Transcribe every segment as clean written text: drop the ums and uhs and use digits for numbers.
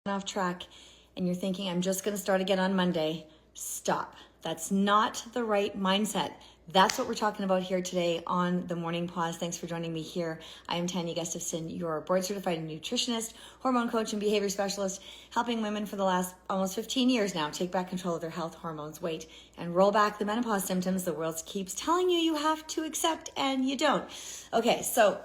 off track and you're thinking, I'm just going to start again on Monday, stop. That's not the right mindset. That's what we're talking about here today on the Morning Pause. Thanks for joining me here. I am Tanya Gustafson, your board certified nutritionist, hormone coach, and behavior specialist, helping women for the last almost 15 years now take back control of their health, hormones, weight, and roll back the menopause symptoms the world keeps telling you you have to accept and you don't. Okay, so,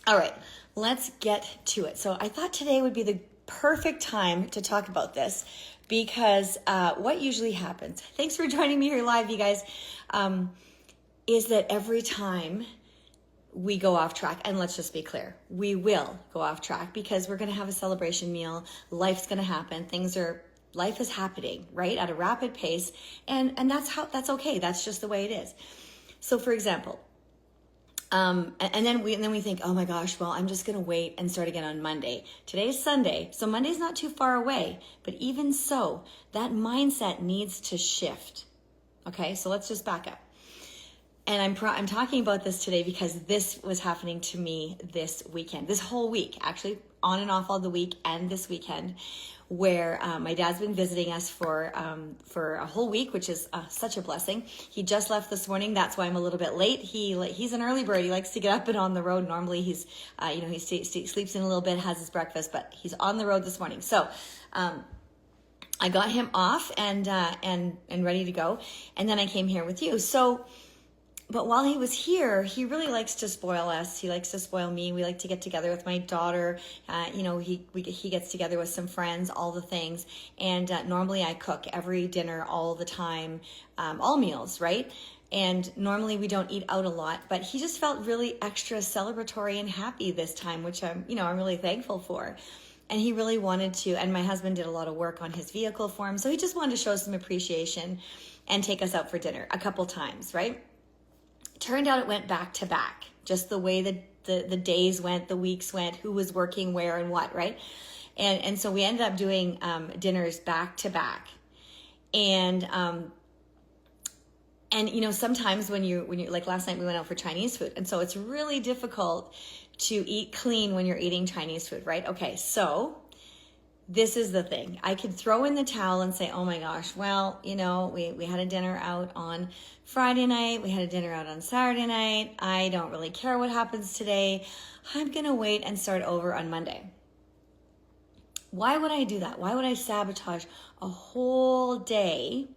all right, let's get to it. So I thought today would be the perfect time to talk about this because what usually happens, thanks for joining me here live, you guys, is that every time we go off track, and let's just be clear, we will go off track because we're going to have a celebration meal, life's going to happen, life is happening, right, at a rapid pace, and that's okay, that's just the way it is. So for example, and then we think, oh my gosh, well, I'm just going to wait and start again on Monday. Today's Sunday, so Monday's not too far away, but even so, that mindset needs to shift. Okay, so let's just back up. And I'm talking about this today because this was happening to me this weekend, this whole week, actually on and off all the week and this weekend, where my dad's been visiting us for a whole week, which is such a blessing. He just left this morning. That's why I'm a little bit late. He's an early bird. He likes to get up and on the road. Normally he sleeps in a little bit, has his breakfast, but he's on the road this morning. So I got him off and ready to go, and then I came here with you. So. But while he was here, he really likes to spoil us. He likes to spoil me. We like to get together with my daughter. He gets together with some friends, all the things. And normally I cook every dinner, all the time, all meals, right? And normally we don't eat out a lot, but he just felt really extra celebratory and happy this time, which I'm really thankful for. And he really wanted to, and my husband did a lot of work on his vehicle for him. So he just wanted to show some appreciation and take us out for dinner a couple times, right? Turned out it went back to back, just the way the days went, the weeks went, who was working where and what, right? And so we ended up doing dinners back to back. And sometimes when you like last night we went out for Chinese food, and so it's really difficult to eat clean when you're eating Chinese food, right? Okay, so this is the thing. I could throw in the towel and say, oh my gosh, well, we had a dinner out on Friday night. We had a dinner out on Saturday night. I don't really care what happens today. I'm going to wait and start over on Monday. Why would I do that? Why would I sabotage a whole day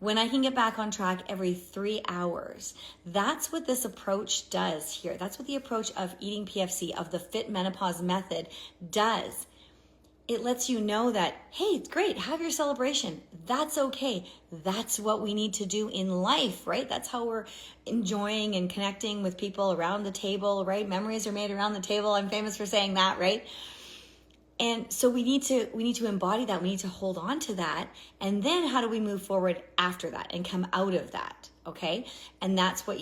when I can get back on track every 3 hours? That's what this approach does here. That's what the approach of eating PFC, of the Fit Menopause method does. It lets you know that, hey, it's great, have your celebration. That's okay. That's what we need to do in life, right? That's how we're enjoying and connecting with people around the table, right? Memories are made around the table. I'm famous for saying that, right? And so we need to embody that. We need to hold on to that. And then how do we move forward after that and come out of that? Okay? And that's where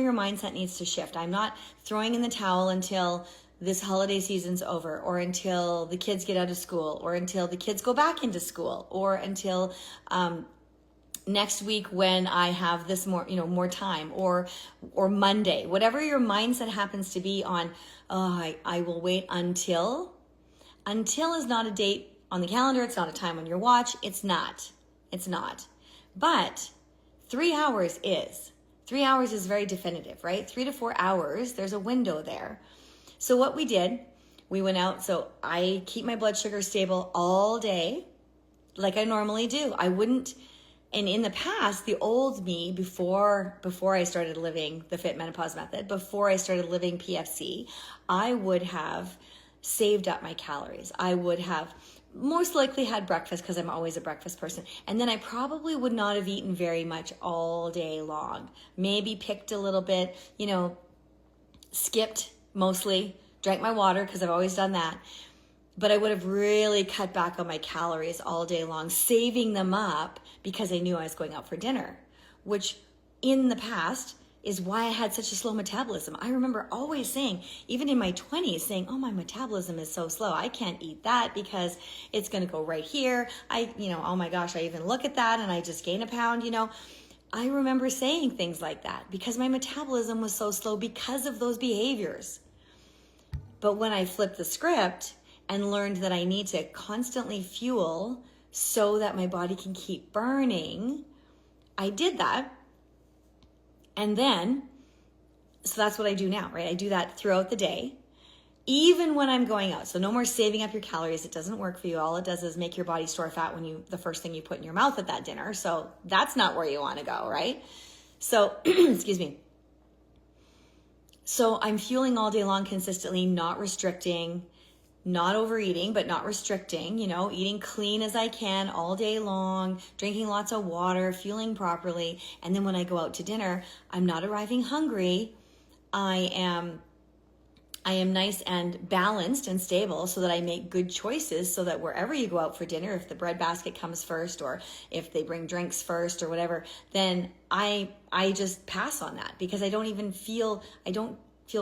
your mindset needs to shift. I'm not throwing in the towel until this holiday season's over, or until the kids get out of school, or until the kids go back into school, or until next week when I have this more time, or Monday, whatever your mindset happens to be on. I will wait until is not a date on the calendar. It's not a time on your watch. It's not. But 3 hours is. 3 hours is very definitive, right? 3 to 4 hours. There's a window there. So what we did, we went out. So I keep my blood sugar stable all day like I normally do. I wouldn't, and in the past, the old me, before I started living the Fit Menopause method, before I started living PFC, I would have saved up my calories. I would have most likely had breakfast because I'm always a breakfast person. And then I probably would not have eaten very much all day long. Maybe picked a little bit, skipped mostly, drank my water because I've always done that. But I would have really cut back on my calories all day long, saving them up because I knew I was going out for dinner, which in the past is why I had such a slow metabolism. I remember always saying, even in my 20s, saying, oh, my metabolism is so slow. I can't eat that because it's going to go right here. Oh my gosh, I even look at that and I just gain a pound, I remember saying things like that because my metabolism was so slow because of those behaviors. But when I flipped the script and learned that I need to constantly fuel so that my body can keep burning. I did that. And then, so that's what I do now, right? I do that throughout the day, even when I'm going out. So no more saving up your calories. It doesn't work for you. All it does is make your body store fat when the first thing you put in your mouth at that dinner. So that's not where you want to go, right? So, excuse me. So I'm fueling all day long consistently, not restricting, not overeating, but not restricting, eating clean as I can all day long, drinking lots of water, fueling properly. And then when I go out to dinner, I'm not arriving hungry. I am nice and balanced and stable so that I make good choices, so that wherever you go out for dinner, if the bread basket comes first or if they bring drinks first or whatever, then I just pass on that, because I don't feel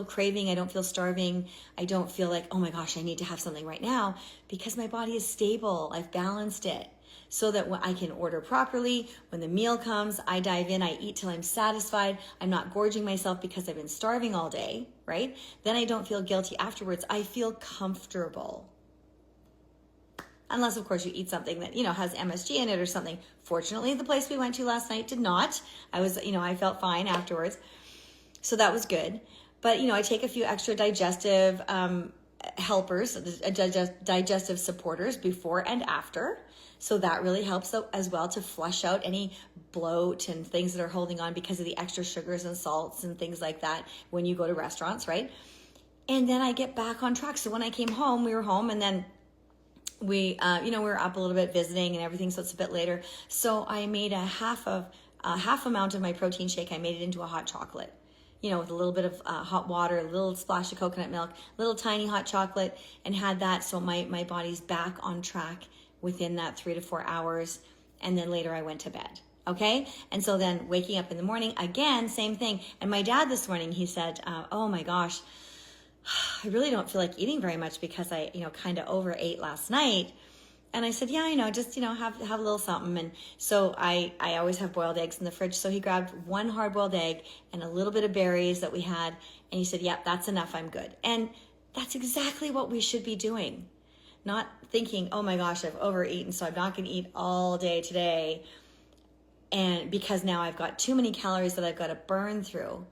craving. I don't feel starving. I don't feel like, oh my gosh, I need to have something right now, because my body is stable. I've balanced it so that when I can order properly. When the meal comes, I dive in, I eat till I'm satisfied. I'm not gorging myself because I've been starving all day, right? Then I don't feel guilty afterwards. I feel comfortable. Unless, of course, you eat something that, has MSG in it or something. Fortunately, the place we went to last night did not. I felt fine afterwards. So that was good. But, I take a few extra digestive helpers, digestive supporters before and after. So that really helps as well to flush out any bloat and things that are holding on because of the extra sugars and salts and things like that when you go to restaurants, right? And then I get back on track. So when I came home, we were home, and then we were up a little bit visiting and everything, so it's a bit later. So I made a half amount of my protein shake. I made it into a hot chocolate, with a little bit of hot water, a little splash of coconut milk, little tiny hot chocolate, and had that. So my body's back on track within that 3 to 4 hours. And then later I went to bed. Okay. And so then waking up in the morning, again, same thing. And my dad this morning, he said, oh my gosh, I really don't feel like eating very much because I, kind of overate last night. And I said, yeah, I know, just, have a little something. And so I always have boiled eggs in the fridge. So he grabbed one hard-boiled egg and a little bit of berries that we had. And he said, yep, that's enough. I'm good. And that's exactly what we should be doing. Not thinking, oh my gosh, I've overeaten, so I'm not going to eat all day today. And because now I've got too many calories that I've got to burn through.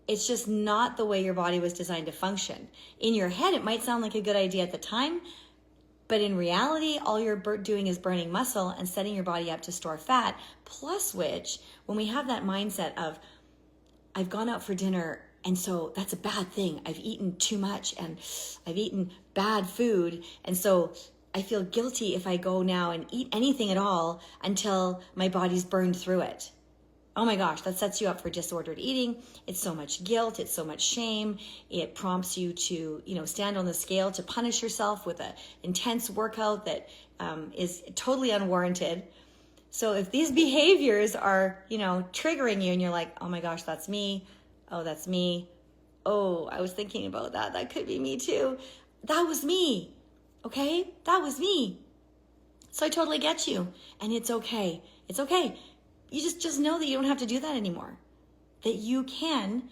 It's just not the way your body was designed to function. In your head, it might sound like a good idea at the time, but in reality, all you're doing is burning muscle and setting your body up to store fat. Plus which, when we have that mindset of, I've gone out for dinner, and so that's a bad thing. I've eaten too much and I've eaten bad food. And so I feel guilty if I go now and eat anything at all until my body's burned through it. Oh my gosh, that sets you up for disordered eating. It's so much guilt. It's so much shame. It prompts you to, stand on the scale to punish yourself with an intense workout that is totally unwarranted. So if these behaviors are, triggering you and you're like, oh my gosh, that's me. Oh, that's me. Oh, I was thinking about that. That could be me too. That was me. Okay? That was me. So I totally get you. And it's okay. It's okay. You just know that you don't have to do that anymore. That you can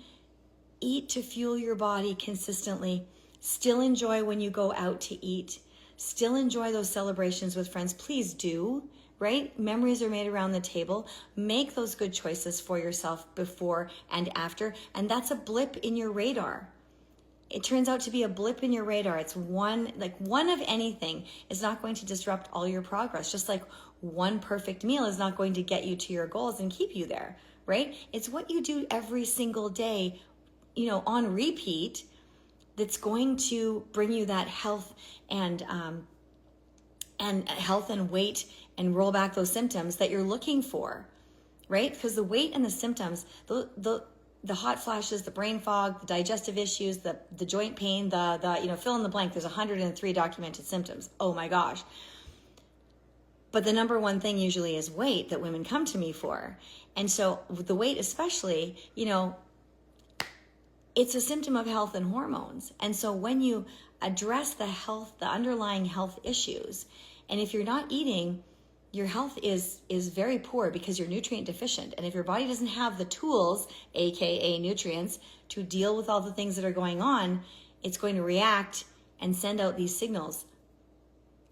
eat to fuel your body consistently. Still enjoy when you go out to eat. Still enjoy those celebrations with friends. Please do. Right? Memories are made around the table. Make those good choices for yourself before and after. And that's a blip in your radar. It turns out to be a blip in your radar. It's one of anything is not going to disrupt all your progress. Just like one perfect meal is not going to get you to your goals and keep you there, right? It's what you do every single day, on repeat, that's going to bring you that health and weight and roll back those symptoms that you're looking for, right? Because the weight and the symptoms, the hot flashes, the brain fog, the digestive issues, the joint pain, the fill in the blank, there's 103 documented symptoms. Oh my gosh. But the number one thing usually is weight that women come to me for. And so the weight especially, it's a symptom of health and hormones. And so when you address the underlying health issues, and if you're not eating, your health is very poor because you're nutrient deficient. And if your body doesn't have the tools, aka nutrients, to deal with all the things that are going on, it's going to react and send out these signals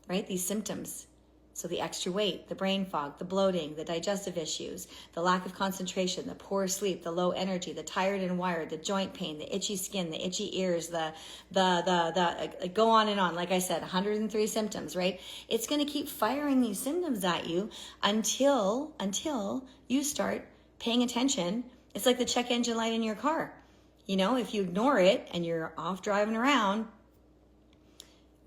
right? These symptoms. So the extra weight, the brain fog, the bloating, the digestive issues, the lack of concentration, the poor sleep, the low energy, the tired and wired, the joint pain, the itchy skin, the itchy ears, the go on and on. Like I said, 103 symptoms, right? It's going to keep firing these symptoms at you until you start paying attention. It's like the check engine light in your car. You know, if you ignore it and you're off driving around,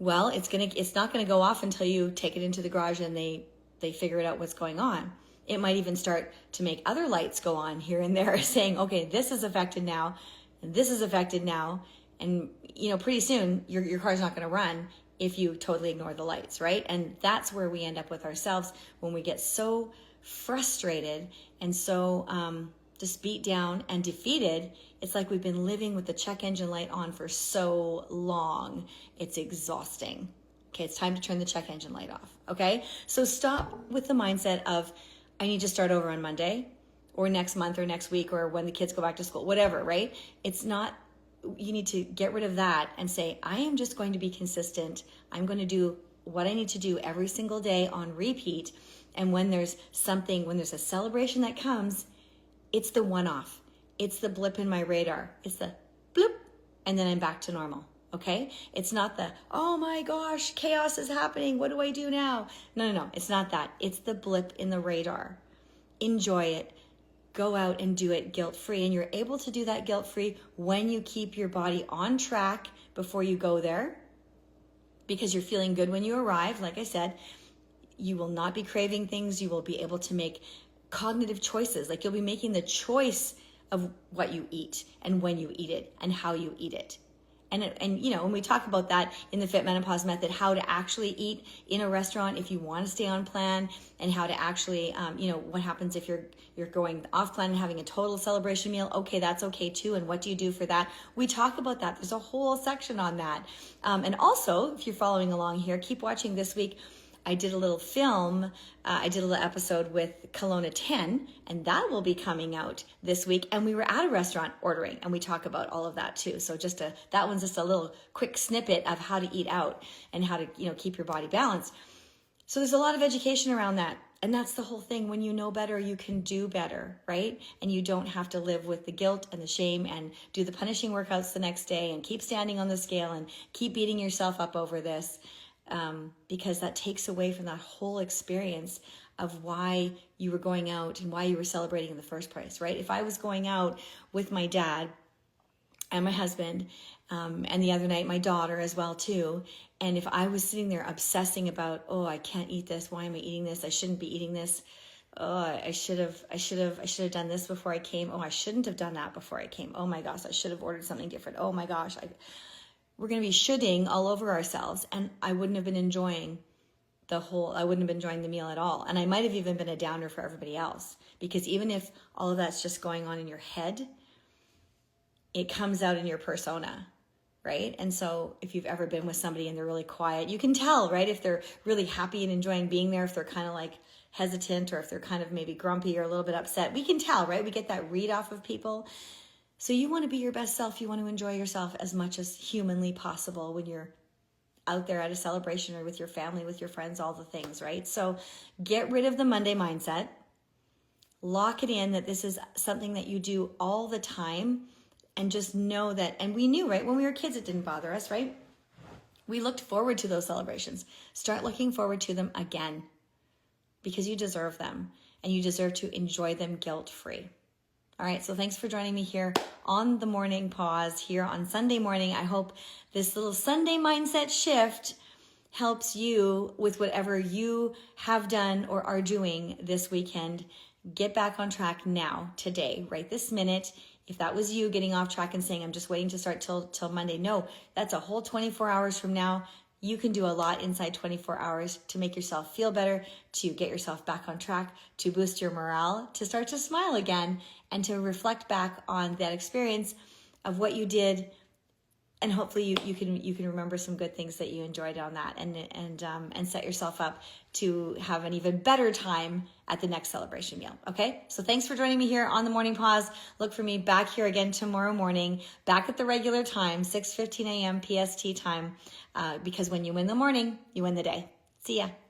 well, it's not gonna go off until you take it into the garage and they figure it out what's going on. It might even start to make other lights go on here and there saying, okay, this is affected now, and this is affected now. And you know, pretty soon your car's not gonna run if you totally ignore the lights, right? And that's where we end up with ourselves when we get so frustrated and so just beat down and defeated. It's like we've been living with the check engine light on for so long. It's exhausting. Okay, it's time to turn the check engine light off, okay? So stop with the mindset of, I need to start over on Monday or next month or next week or when the kids go back to school, whatever, right? It's not, you need to get rid of that and say, I am just going to be consistent. I'm going to do what I need to do every single day on repeat. And when there's a celebration that comes, it's the one-off. It's the blip in my radar. It's the bloop, and then I'm back to normal, okay? It's not the, oh my gosh, chaos is happening. What do I do now? No. It's not that. It's the blip in the radar. Enjoy it. Go out and do it guilt-free. And you're able to do that guilt-free when you keep your body on track before you go there, because you're feeling good when you arrive. Like I said, you will not be craving things. You will be able to make cognitive choices. Like you'll be making the choice of what you eat and when you eat it and how you eat it. And you know, when we talk about that in the Fit Menopause Method, how to actually eat in a restaurant if you want to stay on plan, and how to actually, you know, what happens if you're going off plan and having a total celebration meal. Okay, that's okay too. And what do you do for that? We talk about that. There's a whole section on that. And also, if you're following along here, keep watching this week. I did a little film, I did a little episode with Kelowna 10, and that will be coming out this week. And we were at a restaurant ordering, and we talk about all of that too. So that one's just a little quick snippet of how to eat out and how to, you know, keep your body balanced. So there's a lot of education around that. And that's the whole thing. When you know better, you can do better, right? And you don't have to live with the guilt and the shame and do the punishing workouts the next day and keep standing on the scale and keep beating yourself up over this. Because that takes away from that whole experience of why you were going out and why you were celebrating in the first place, right? If I was going out with my dad and my husband, and the other night my daughter as well too, and if I was sitting there obsessing about, oh, I can't eat this, why am I eating this? I shouldn't be eating this. Oh, I should have done this before I came. Oh, I shouldn't have done that before I came. Oh my gosh, I should have ordered something different. Oh my gosh, we're going to be shoulding all over ourselves, and I wouldn't have been enjoying the meal at all. And I might have even been a downer for everybody else, because even if all of that's just going on in your head, it comes out in your persona, right? And so if you've ever been with somebody and they're really quiet, you can tell, right? If they're really happy and enjoying being there, if they're kind of like hesitant, or if they're kind of maybe grumpy or a little bit upset, we can tell, right? We get that read off of people. So you want to be your best self. You want to enjoy yourself as much as humanly possible when you're out there at a celebration or with your family, with your friends, all the things, right? So get rid of the Monday mindset. Lock it in that this is something that you do all the time, and just know that, and we knew, right? When we were kids, it didn't bother us, right? We looked forward to those celebrations. Start looking forward to them again, because you deserve them, and you deserve to enjoy them guilt-free. All right, so thanks for joining me here on the Morning Pause here on Sunday morning. I hope this little Sunday mindset shift helps you with whatever you have done or are doing this weekend. Get back on track now, today, right this minute. If that was you getting off track and saying, I'm just waiting to start till Monday, no, that's a whole 24 hours from now. You can do a lot inside 24 hours to make yourself feel better, to get yourself back on track, to boost your morale, to start to smile again, and to reflect back on that experience of what you did. And hopefully you can remember some good things that you enjoyed on that, and set yourself up to have an even better time at the next celebration meal. Okay, so thanks for joining me here on the Morning Pause. Look for me back here again tomorrow morning, back at the regular time, 6:15 a.m. PST time, because when you win the morning, you win the day. See ya.